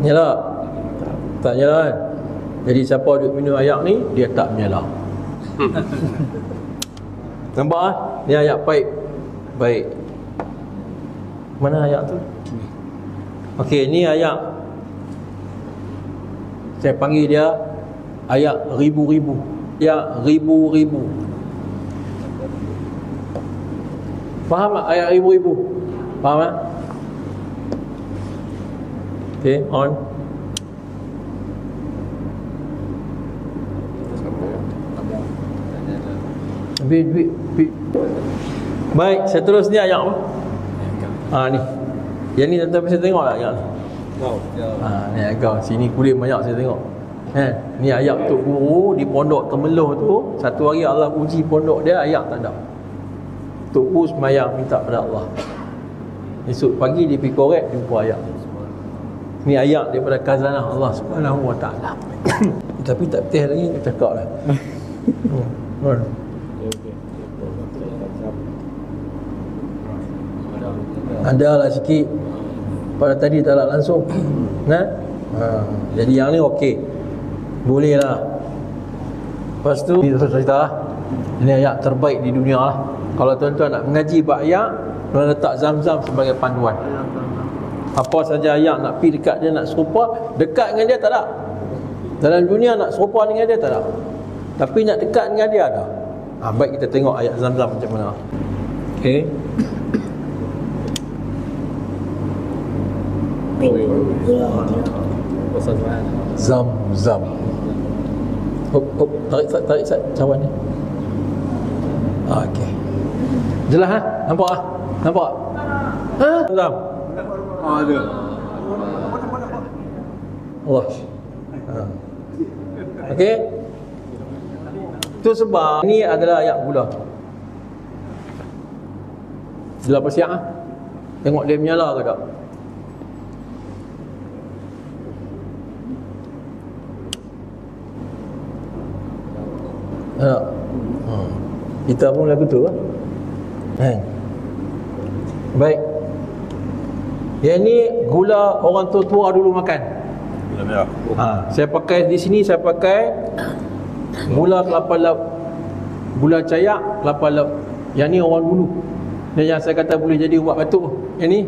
Nyala? Tak nyala kan? Jadi siapa duduk minum ayak ni, dia tak menyala. Nampak ah? Ni ayak baik. Baik. Mana ayak tu? Okey, ni ayak. Saya panggil dia ayak ribu-ribu. Ayak ribu-ribu. Faham tak ayak ribu-ribu? Faham tak? Okey, on. Baik, seterusnya ayat apa? Ni. Yang ni tuan-tuan bisa tengok tak ayat ni? Ni agak sini kulit banyak saya tengok. Ni ayat Tok Guru di pondok Temeloh tu. Satu hari Allah uji pondok dia, ayat tak ada. Tok Guru semayang minta pada Allah. Esok pagi dia pergi korek, jumpa ayat. Ni ayat daripada khazanah Allah Subhanahu Wa Taala. Tapi tak betul lagi dia cakap lah. Ada lah sikit. Pada tadi tak langsung. Jadi yang ni okey. Boleh lah. Lepas tu ni cerita lah. Ini ayat terbaik di dunia lah. Kalau tuan-tuan nak mengaji bab ayat, tuan letak Zam-Zam sebagai panduan. Apa saja ayat nak pergi dekat dia, nak serupa, dekat dengan dia tak ada. Dalam dunia nak serupa dengan dia tak ada. Tapi nak dekat dengan dia ada. Baik kita tengok ayat Zam-Zam macam mana. Okey. Zam-Zam. Hop, tarik cawan ni. Okey. Jelas ha? Nampak ah? Nampak? Zam. Ada. Allah. Okey. Itu sebab ni adalah ayat gula. Gula persiap ah. Tengok dia menyala ke tak? Kita pun lagu tu lah. Baik. Yang ni gula orang tua-tua dulu makan. Gula merah. Saya pakai di sini, saya pakai gula kelapa laut, gula cayak, kelapa laut. Yang ni orang dulu. Dan yang saya kata boleh jadi ubat batuk. Yang ni.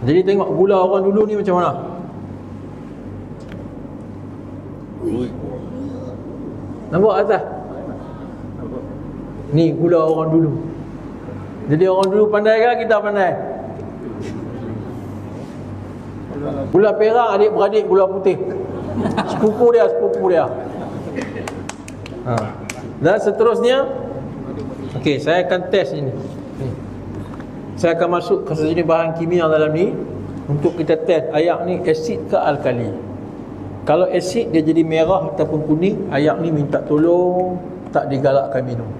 Jadi tengok gula orang dulu ni macam mana. Nampak atas? Ni gula orang dulu. Jadi orang dulu pandai ke kita pandai? Gula perak adik-beradik gula putih. Sepupu dia. Dan seterusnya, okey, saya akan test ini. Saya akan masuk ke sejenis bahan kimia dalam ni untuk kita test ayak ni asid ke alkali. Kalau asid dia jadi merah ataupun kuning, ayak ni minta tolong tak digalakkan minum.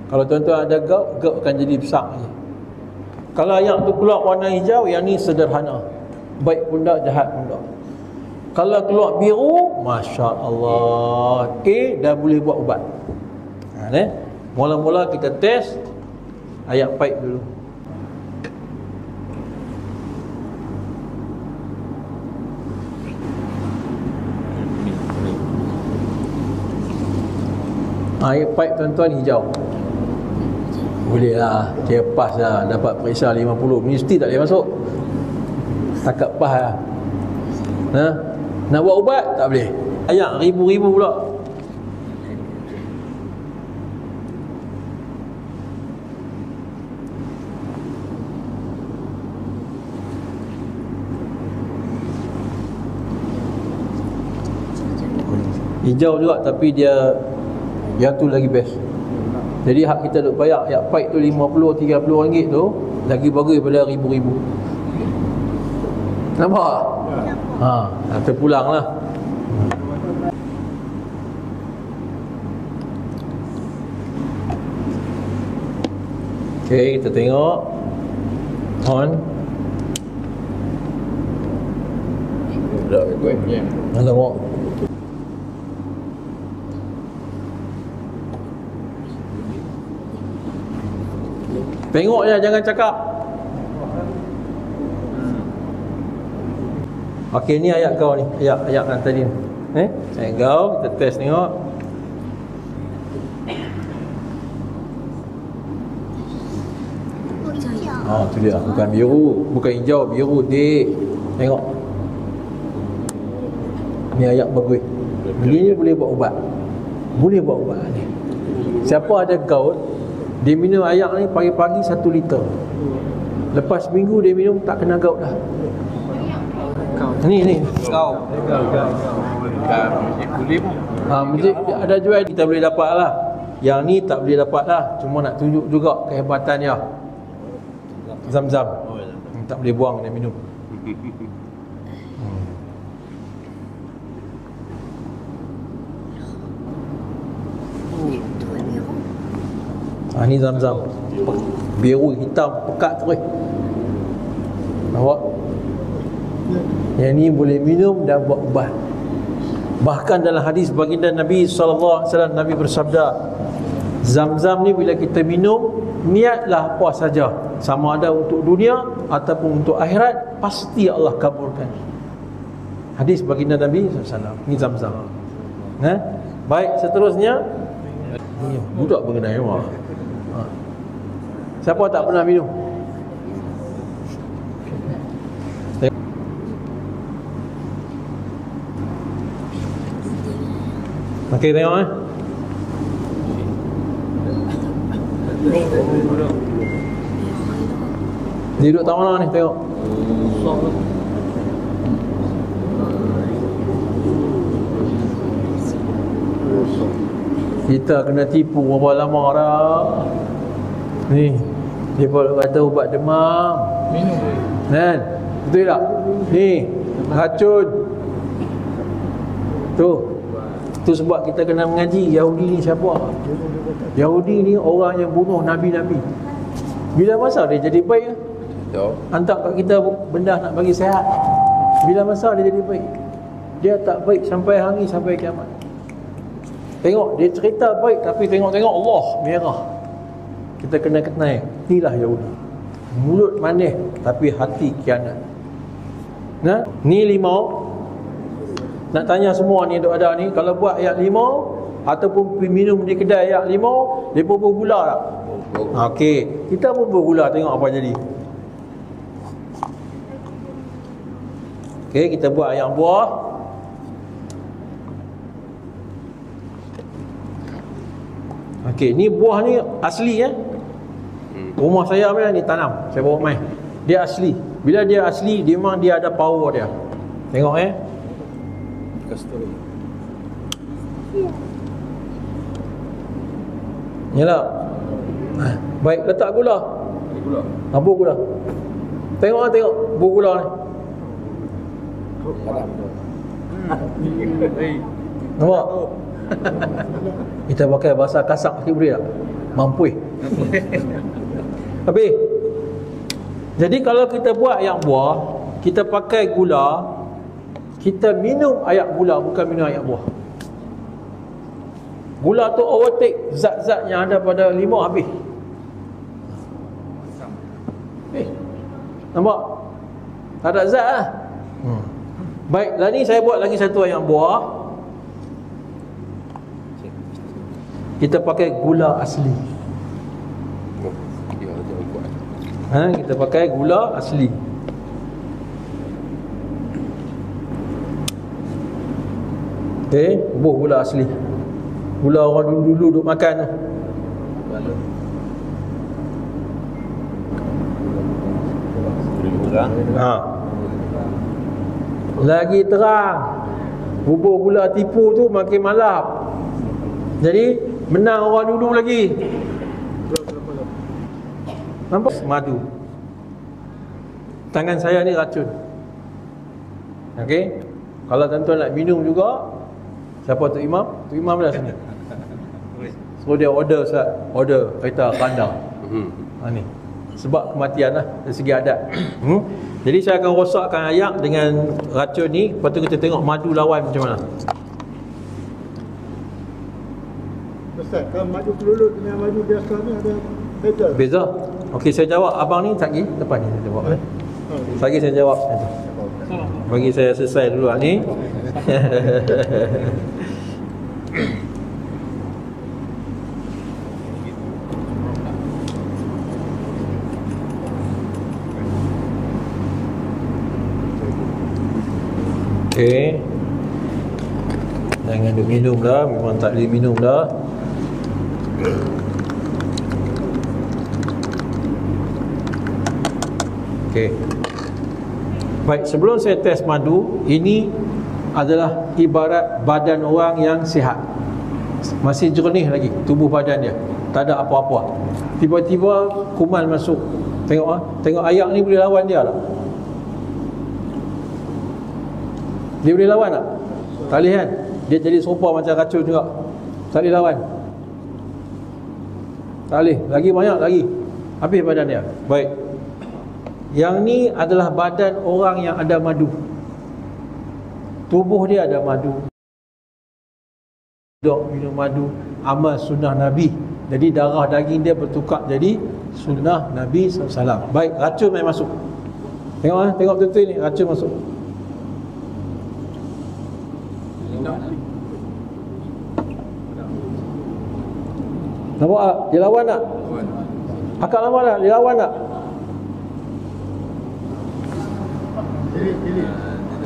Kalau tuan-tuan ada gout akan jadi besar je. Kalau ayak tu keluar warna hijau, yang ni sederhana. Baik pun tak, jahat pun tak. Kalau keluar biru, Masya Allah, dah boleh buat ubat. Mula-mula kita test ayak paip dulu. Air paip tuan-tuan hijau. Boleh lah, dia pas lah. Dapat periksa 50, mesti tak boleh masuk. Takat pas lah. Nak buat ubat, tak boleh. Ayak ribu-ribu pula. Hijau juga, tapi dia yang tu lagi best. Jadi hak kita duk bayar ayak paip tu 50-30 ringgit tu lagi bagus daripada ribu-ribu. Nampak? Terpulang lah. Okey, kita tengok. On. Dah ikut je. Alamak. Tengok je, jangan cakap. Okey, ni ayat kau ni. Ayat yang tadi ni. Ayat kau, kita test tengok. Tu dia. Bukan biru, bukan hijau, biru, dik. Tengok. Ni ayat bagus. Beli ni boleh buat ubat. Boleh buat ubat ni. Siapa ada gout, dia minum air ni pagi-pagi 1 liter. Lepas seminggu dia minum tak kena gout dah. Ni kau. Masjid ada jual, kita boleh dapat lah. Yang ni tak boleh dapat lah. Cuma nak tunjuk juga kehebatan dia. Zam-zam. Tak boleh buang dia minum. Ni zam-zam. Biru hitam pekat terus. Nampak? Yang ni boleh minum dan buat ubat. Bahkan dalam hadis baginda Nabi SAW, Nabi bersabda, Zam-zam ni bila kita minum, niatlah apa saja, sama ada untuk dunia ataupun untuk akhirat, pasti Allah kabulkan. Hadis baginda Nabi SAW. Ni zam-zam. Baik, seterusnya ni budak mengenai rumah. Siapa tak pernah minum? Okey, tengok Dia duduk tak mana ni, tengok. Kita kena tipu berapa lama dah. Ni dia kata ubat demam. Minum. Kan? Betul tak? Ni racun. Tu sebab kita kena mengaji Yahudi ni siapa? Yahudi ni orang yang bunuh nabi-nabi. Bila masa dia jadi baik? Hantar kat kita benda nak bagi sihat. Bila masa dia jadi baik? Dia tak baik sampai hari sampai kiamat. Tengok dia cerita baik, tapi tengok-tengok Allah merah. Kita kena kenal, inilah Yahudi. Mulut manis tapi hati khianat. Ni limau. Nak tanya semua ni duk ada ni, kalau buat ayat limau ataupun minum di kedai ayat limau, dia pun bergula tak? Okey, kita pun bergula, tengok apa jadi. Okey, kita buat ayat buah. Okey, ni buah ni asli ya. Rumah saya ni tanam, saya bawa mai. Dia asli. Bila dia asli, dia memang dia ada power dia. Tengok kasturi. Yalah. Baik, letak gula. Apa gula? Tengok buah gula ni. Nampak? Kita pakai bahasa kasar sikit boleh tak? Mampu. Habis. Jadi kalau kita buat ayam buah, kita pakai gula, kita minum ayam gula, bukan minum ayam buah. Gula tu overtake zat-zat yang ada pada limau habis. Nampak? Tak ada zat lah. Baik, lah ni saya buat lagi satu ayam buah. Kita pakai gula asli. Kita pakai gula asli. Okey, buah gula asli. Gula orang dulu duk makan tu. Lagi terang. Bubur gula tipu tu makin malap. Jadi menang orang dulu lagi. Nampak? Madu. Tangan saya ni racun. Okey. Kalau tuan-tuan nak minum juga, siapa Tok Imam? Tok Imam dah sini. So dia order Ustaz, order kereta kandang. Ni. Sebab kematian lah dari segi adat. Jadi saya akan rosakkan ayak dengan racun ni. Lepas tu kita tengok madu lawan macam mana. Ustaz, kalau madu kelulut dengan madu biasa ni ada beza? Beza? Okey, saya jawab. Abang ni tak pergi depan ni saya jawab. Lagi saya jawab. Bagi saya selesai dulu ni. Okey. Jangan duk minum dah, memang tak boleh minum dah. Okey. Baik, sebelum saya test madu, ini adalah ibarat badan orang yang sihat. Masih jernih lagi tubuh badan dia. Tak ada apa-apa. Tiba-tiba kuman masuk. Tengok tengok ayak ni boleh lawan dia tak? Dia boleh lawan tak? Tak boleh kan? Dia jadi serupa macam racun juga. Tak boleh lawan. Tak boleh. Lagi banyak lagi. Habis badan dia. Baik. Yang ni adalah badan orang yang ada madu. Tubuh dia ada madu. Dok minum madu, amal sunnah Nabi. Jadi darah daging dia bertukar jadi sunnah Nabi SAW. Baik, racun main masuk. Tengok tengok betul-betul ni, racun masuk. Nampak tak? Dia lawan tak? Akak nampak tak? Dia lawan tak?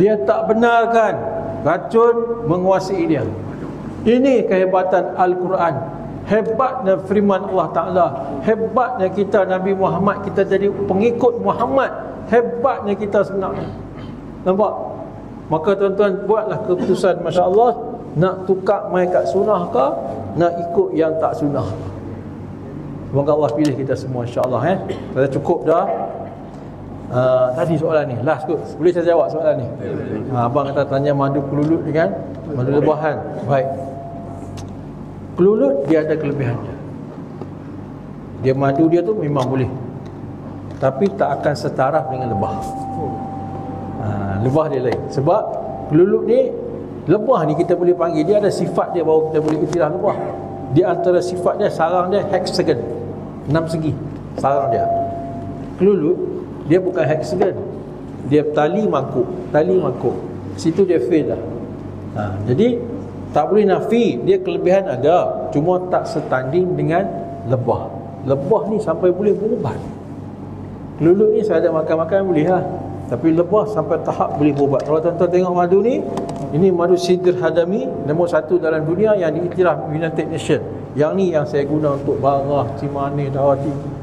Dia tak benarkan racun menguasai dia. Ini kehebatan Al-Quran. Hebatnya firman Allah Ta'ala. Hebatnya kita Nabi Muhammad. Kita jadi pengikut Muhammad. Hebatnya kita sebenarnya. Nampak? Maka tuan-tuan buatlah keputusan, Masya Allah, nak tukar mai kat sunnah ke, nak ikut yang tak sunnah. Semoga Allah pilih kita semua, insya-Allah. Dah cukup dah. Tadi soalan ni last kot. Boleh saya jawab soalan ni? Abang kata tanya madu kelulut ni kan, madu lebahan. Baik, kelulut dia ada kelebihannya. Dia madu dia tu memang boleh, tapi tak akan setaraf dengan lebah. Lebah dia lain. Sebab kelulut ni, lebah ni kita boleh panggil, dia ada sifat dia baru kita boleh iktiraf lebah. Di antara sifat dia, sarang dia hexagon, 6 segi sarang dia. Kelulut dia bukan hexagon, dia tali mangkuk. Situ dia fail lah. Jadi tak boleh nafi, dia kelebihan ada, cuma tak setanding dengan lebah. Lebah ni sampai boleh berubat. Kelulut ni saya ada makan-makan boleh lah, tapi lebah sampai tahap boleh berubat. Kalau tuan-tuan tengok madu ni, ini madu Sidr Hadami, nombor 1 dalam dunia yang diiktiraf United Nations. Yang ni yang saya guna untuk barah, cimane, dawati.